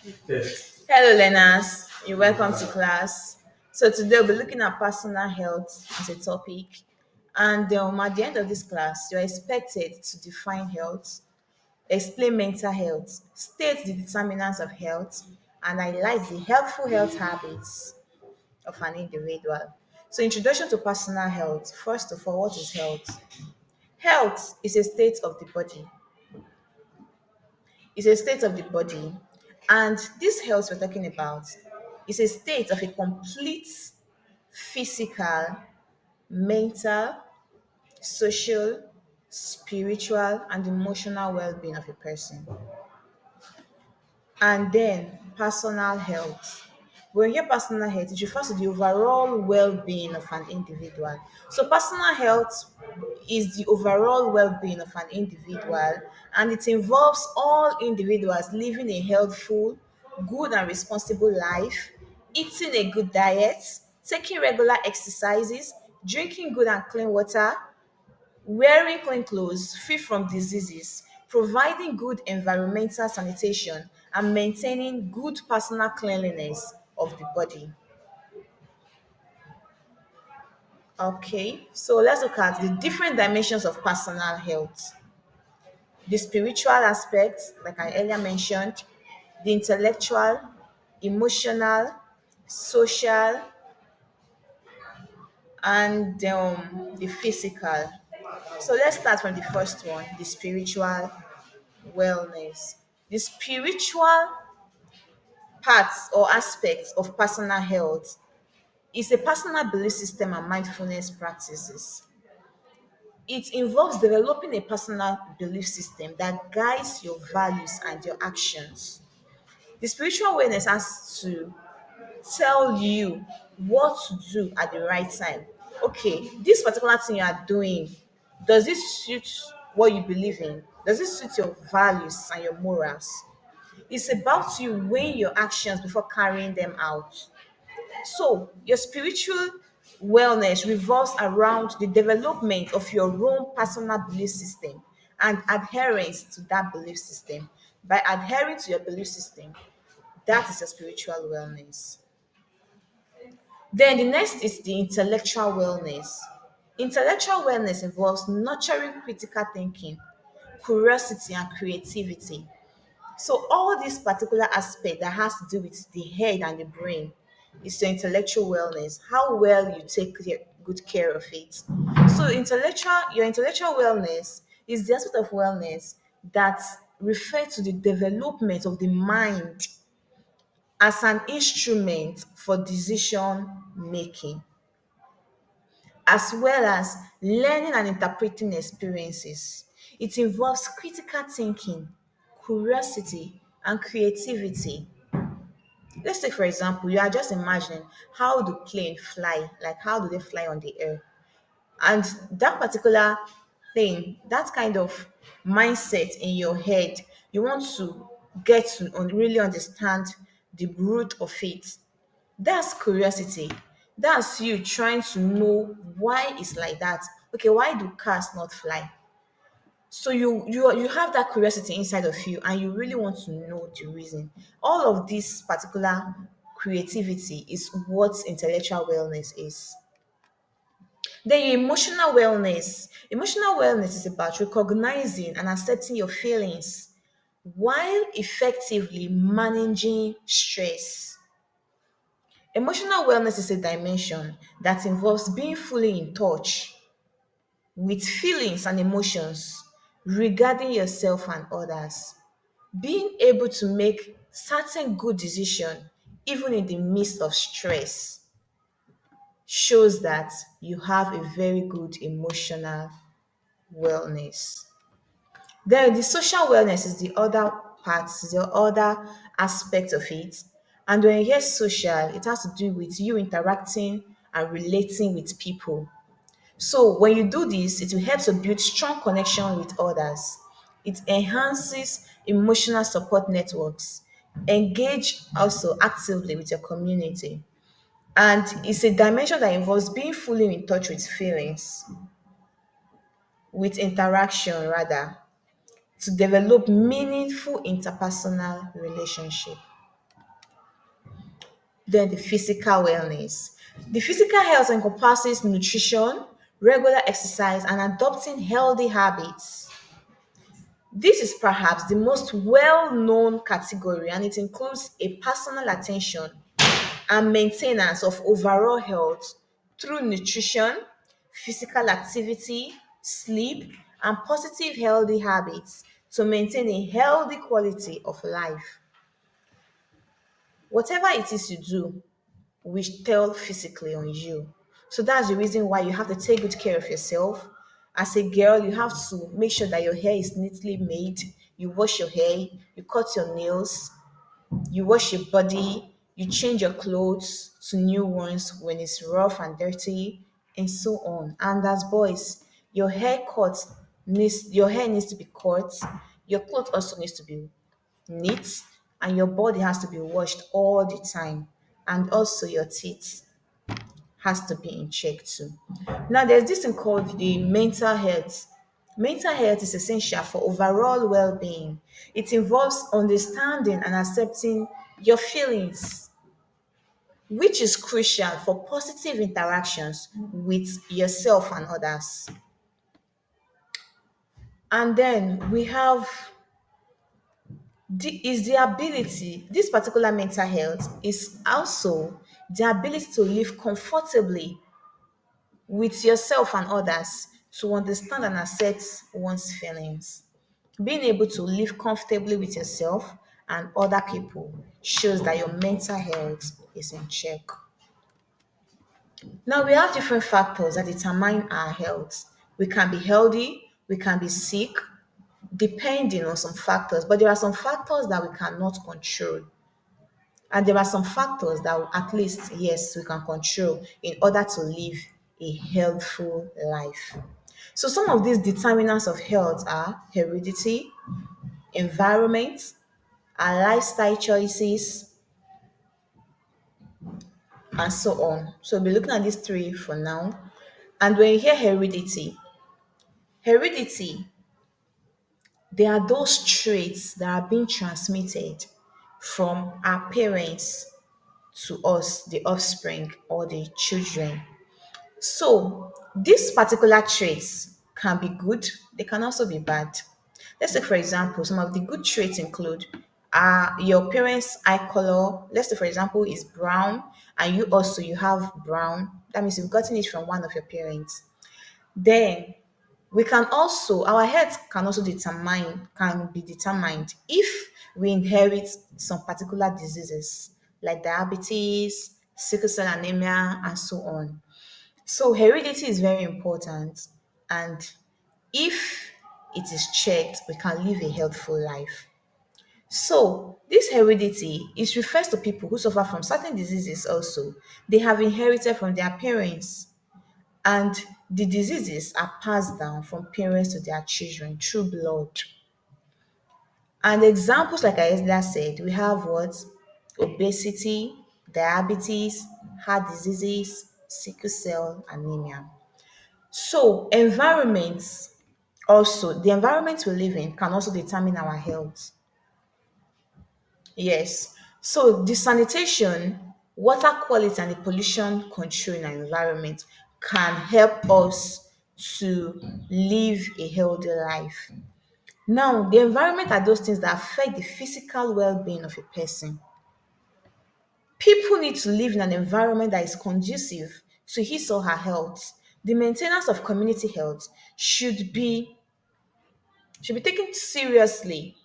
Hello, learners. You're welcome to class. So today we'll be looking at personal health as a topic. And at the end of this class, you're expected to define health, explain mental health, state the determinants of health, and highlight the helpful health habits of an individual. So, introduction to personal health. First of all, what is health? Health is a state of the body. It's a state of the body. And this health we're talking about is a state of a complete physical, mental, social, spiritual, and emotional well being of a person. And then personal health. When you hear personal health, it refers to the overall well being of an individual. So, personal health is the overall well being of an individual, and it involves all individuals living a healthful, good, and responsible life, eating a good diet, taking regular exercises, drinking good and clean water, wearing clean clothes free from diseases, providing good environmental sanitation, and maintaining good personal cleanliness of the body. Okay, so let's look at the different dimensions of personal health. The spiritual aspect, like I earlier mentioned, the intellectual, emotional, social, and the physical. So let's start from the first one, the spiritual wellness. The spiritual parts or aspects of personal health is a personal belief system and mindfulness practices. It involves developing a personal belief system that guides your values and your actions. The spiritual awareness has to tell you what to do at the right time. Okay, this particular thing you are doing, does this suit what you believe in? Does it suit your values and your morals? It's about you weighing your actions before carrying them out. So, your spiritual wellness revolves around the development of your own personal belief system and adherence to that belief system. By adhering to your belief system, that is a spiritual wellness. Then the next is the intellectual wellness. Intellectual wellness involves nurturing critical thinking, curiosity, and creativity. So all this particular aspect that has to do with the head and the brain is your intellectual wellness, how well you take good care of it. So your intellectual wellness is the aspect of wellness that refers to the development of the mind as an instrument for decision making, as well as learning and interpreting experiences. It involves critical thinking, curiosity, and creativity. Let's take, for example, you are just imagining how do plane fly, like how do they fly on the air? And that particular thing, that kind of mindset in your head, you want to get to really understand the root of it. That's curiosity. That's you trying to know why it's like that. Okay, why do cars not fly? So you have that curiosity inside of you and you really want to know the reason. All of this particular creativity is what intellectual wellness is. Then your emotional wellness. Emotional wellness is about recognizing and accepting your feelings while effectively managing stress. Emotional wellness is a dimension that involves being fully in touch with feelings and emotions regarding yourself and others. Being able to make certain good decisions even in the midst of stress shows that you have a very good emotional wellness. Then the social wellness is the other part, the other aspect of it. And when you hear social, it has to do with you interacting and relating with people. So when you do this, it will help to build strong connection with others. It enhances emotional support networks. Engage also actively with your community. And it's a dimension that involves being fully in touch with feelings, with interaction rather, to develop meaningful interpersonal relationship. Then the physical wellness. The physical health encompasses nutrition, regular exercise, and adopting healthy habits. This is perhaps the most well known category, and it includes a personal attention and maintenance of overall health through nutrition, physical activity, sleep, and positive healthy habits to maintain a healthy quality of life. Whatever it is you do will tell physically on you. So that's the reason why you have to take good care of yourself. As a girl, you have to make sure that your hair is neatly made. You wash your hair, you cut your nails, you wash your body, you change your clothes to new ones when it's rough and dirty, and so on. And as boys, your hair needs to be cut, your clothes also needs to be neat, and your body has to be washed all the time. And also your teeth has to be in check too. Now there's this thing called the mental health. Mental health is essential for overall well-being. It involves understanding and accepting your feelings, which is crucial for positive interactions with yourself and others. And then we have the ability, this particular mental health is also the ability to live comfortably with yourself and others, to understand and accept one's feelings. Being able to live comfortably with yourself and other people shows that your mental health is in check. Now, we have different factors that determine our health. We can be healthy, we can be sick, depending on some factors, but there are some factors that we cannot control. And there are some factors that at least, yes, we can control in order to live a healthful life. So some of these determinants of health are heredity, environment, our lifestyle choices, and so on. So we'll be looking at these three for now. And when you hear heredity, they are those traits that are being transmitted from our parents to us, the offspring or the children. So these particular traits can be good, they can also be bad. Let's take for example, some of the good traits include your parents' eye color. Let's say for example is brown, and you have brown. That means you've gotten it from one of your parents. Then we can also our health can be determined if we inherit some particular diseases like diabetes, sickle cell anemia, and so on. So heredity is very important, and if it is checked, we can live a healthful life. So this heredity is refers to people who suffer from certain diseases also. They have inherited from their parents, and the diseases are passed down from parents to their children through blood. And examples, like I earlier said, we have what? Obesity, diabetes, heart diseases, sickle cell anemia. So, environments also, the environment we live in can also determine our health. Yes. So, the sanitation, water quality, and the pollution control in our environment can help us to live a healthy life. Now, the environment are those things that affect the physical well being of a person. People need to live in an environment that is conducive to his or her health. The maintenance of community health should be taken seriously,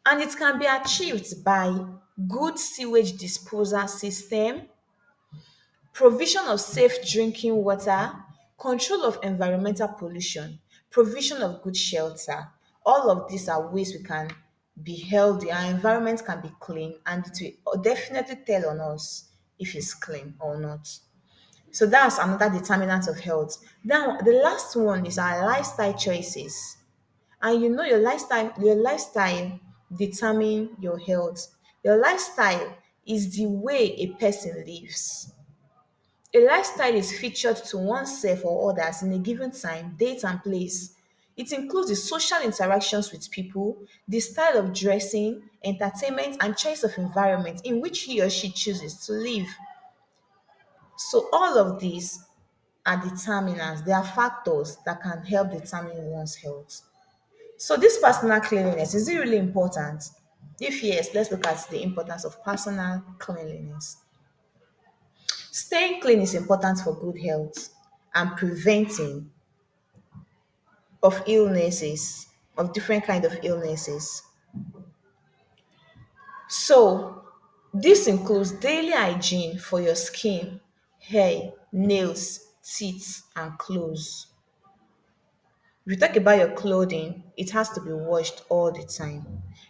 and it can be achieved by good sewage disposal system, provision of safe drinking water, control of environmental pollution, provision of good shelter. All of these are ways we can be healthy, our environment can be clean, and it will definitely tell on us if it's clean or not. So that's another determinant of health. Now, the last one is our lifestyle choices. And you know your lifestyle determine your health. Your lifestyle is the way a person lives. A lifestyle is featured to oneself or others in a given time, date, and place. It includes the social interactions with people, the style of dressing, entertainment, and choice of environment in which he or she chooses to live. So, all of these are determinants, they are factors that can help determine one's health. So, this personal cleanliness, is it really important? If yes, let's look at the importance of personal cleanliness. Staying clean is important for good health and preventing of illnesses, of different kind of illnesses. So this includes daily hygiene for your skin, hair, nails, teeth, and clothes. If you talk about your clothing, it has to be washed all the time.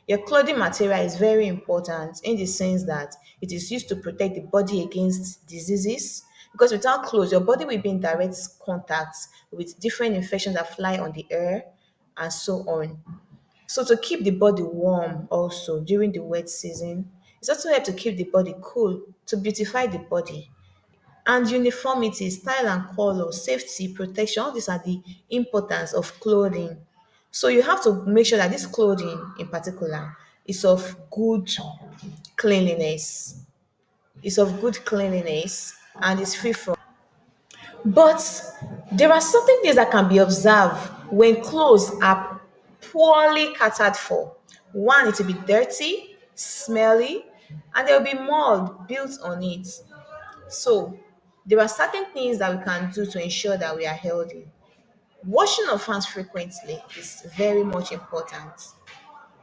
Your clothing material is very important in the sense that it is used to protect the body against diseases. Because without clothes, your body will be in direct contact with different infections that fly on the air and so on. So to keep the body warm also during the wet season, it's also help to keep the body cool, to beautify the body. And uniformity, style and color, safety, protection, all these are the importance of clothing. So you have to make sure that this clothing in particular is of good cleanliness. Is of good cleanliness and is free from. But there are certain things that can be observed when clothes are poorly catered for. One, it will be dirty, smelly, and there will be mold built on it. So there are certain things that we can do to ensure that we are healthy. Washing of hands frequently is very much important.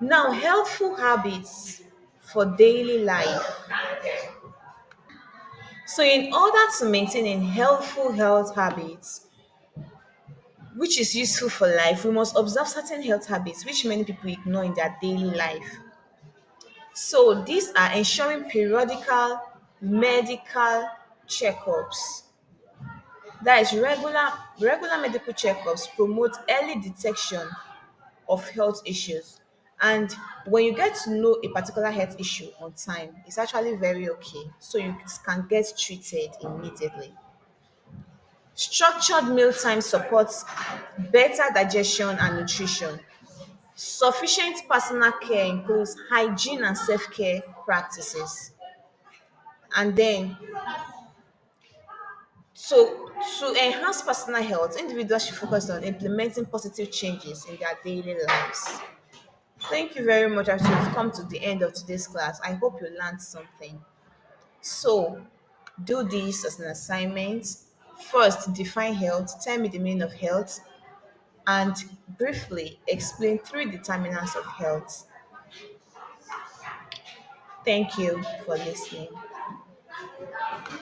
Now, healthful habits for daily life. So, in order to maintain a healthful health habits, which is useful for life, we must observe certain health habits which many people ignore in their daily life. So, these are ensuring periodical medical checkups. That is regular medical checkups promote early detection of health issues. And when you get to know a particular health issue on time, it's actually very okay. So you can get treated immediately. Structured mealtime supports better digestion and nutrition. Sufficient personal care includes hygiene and self-care practices. And then, so to enhance personal health, individuals should focus on implementing positive changes in their daily lives. Thank you very much. As we've come to the end of today's class, I hope you learned something. So, do this as an assignment. First, define health. Tell me the meaning of health, and briefly explain three determinants of health. Thank you for listening.